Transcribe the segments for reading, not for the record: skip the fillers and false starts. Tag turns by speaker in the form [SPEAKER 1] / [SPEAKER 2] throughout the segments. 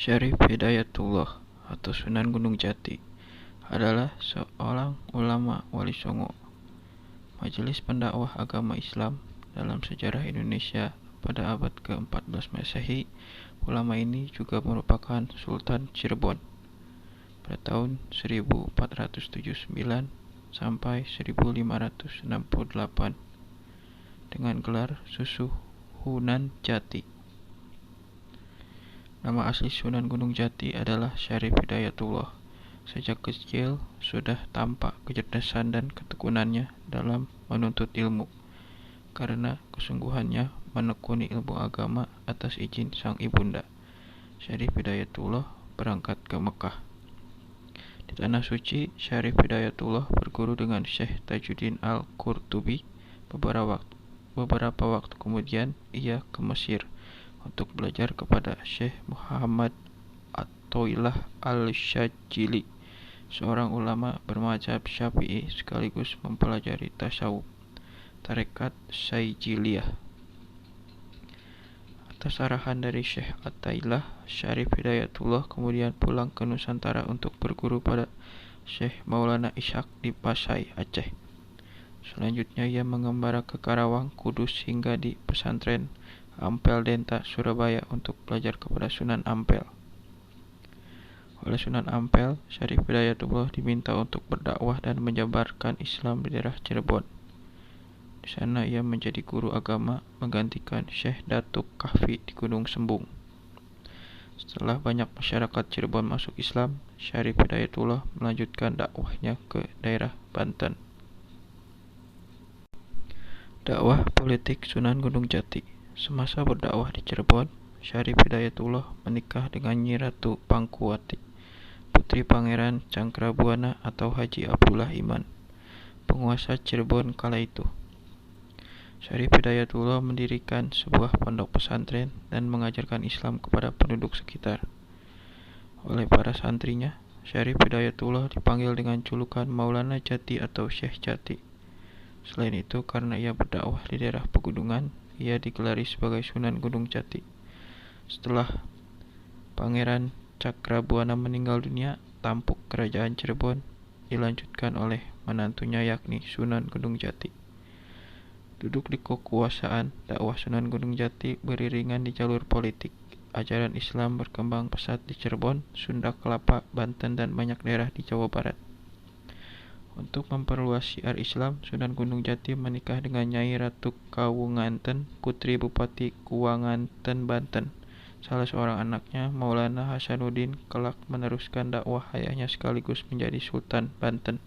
[SPEAKER 1] Syarif Hidayatullah atau Sunan Gunung Jati adalah seorang ulama Wali Songo, majelis pendakwah agama Islam dalam sejarah Indonesia pada abad ke-14 Masehi. Ulama ini juga merupakan Sultan Cirebon pada tahun 1479 sampai 1568 dengan gelar Susuhunan Jati. Nama asli Sunan Gunung Jati adalah Syarif Hidayatullah. Sejak kecil sudah tampak kecerdasan dan ketekunannya dalam menuntut ilmu, karena kesungguhannya menekuni ilmu agama atas izin sang ibunda. Syarif Hidayatullah berangkat ke Mekah. Di Tanah Suci, Syarif Hidayatullah berguru dengan Syekh Tajuddin Al-Qurtubi. Beberapa waktu kemudian ia ke Mesir untuk belajar kepada Syekh Muhammad Athoillah Al-Syajili, seorang ulama bermadzhab Syafi'i sekaligus mempelajari tasawuf, tarekat Syajiliyah. Atas arahan dari Syekh Athoillah, Syarif Hidayatullah kemudian pulang ke Nusantara untuk berguru pada Syekh Maulana Ishaq di Pasai, Aceh. Selanjutnya ia mengembara ke Karawang, Kudus hingga di pesantren Ampel Denta, Surabaya untuk belajar kepada Sunan Ampel. Oleh Sunan Ampel, Syarif Hidayatullah diminta untuk berdakwah dan menyebarkan Islam di daerah Cirebon. Di sana ia menjadi guru agama menggantikan Syekh Datuk Kahfi di Gunung Sembung. Setelah banyak masyarakat Cirebon masuk Islam, Syarif Hidayatullah melanjutkan dakwahnya ke daerah Banten. Dakwah politik Sunan Gunung Jati. Semasa berdakwah di Cirebon, Syarif Hidayatullah menikah dengan Nyi Ratu Pangkuwati, putri Pangeran Cangkrabuana atau Haji Abdullah Iman, penguasa Cirebon kala itu. Syarif Hidayatullah mendirikan sebuah pondok pesantren dan mengajarkan Islam kepada penduduk sekitar. Oleh para santrinya, Syarif Hidayatullah dipanggil dengan julukan Maulana Jati atau Syekh Jati. Selain itu, karena ia berdakwah di daerah pegunungan, ia digelari sebagai Sunan Gunung Jati. Setelah Pangeran Cakrabuana meninggal dunia, tampuk kerajaan Cirebon dilanjutkan oleh menantunya yakni Sunan Gunung Jati. Duduk di kekuasaan, dakwah Sunan Gunung Jati beriringan di jalur politik. Ajaran Islam berkembang pesat di Cirebon, Sunda Kelapa, Banten, dan banyak daerah di Jawa Barat. Untuk memperluas syiar Islam, Sunan Gunung Jati menikah dengan Nyai Ratu Kawunganten, putri Bupati Kuwanganten, Banten. Salah seorang anaknya, Maulana Hasanuddin, kelak meneruskan dakwah ayahnya sekaligus menjadi Sultan Banten.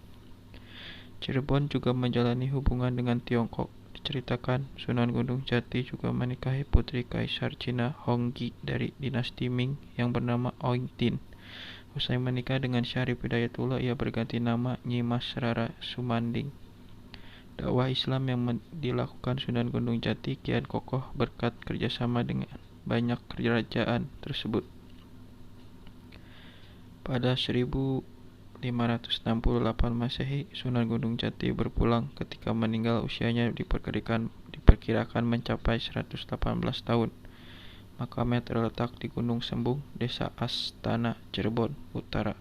[SPEAKER 1] Cirebon juga menjalani hubungan dengan Tiongkok. Diceritakan, Sunan Gunung Jati juga menikahi putri Kaisar Cina Honggi dari dinasti Ming yang bernama Oing Tin. Usai menikah dengan Syarif Hidayatullah, ia berganti nama Nyi Mas Rara Sumanding. Dakwah Islam yang dilakukan Sunan Gunung Jati kian kokoh berkat kerjasama dengan banyak kerajaan tersebut. Pada 1568 Masehi, Sunan Gunung Jati berpulang. Ketika meninggal, usianya diperkirakan mencapai 118 tahun. Makamnya terletak di Gunung Sembung, Desa Astana, Cirebon Utara.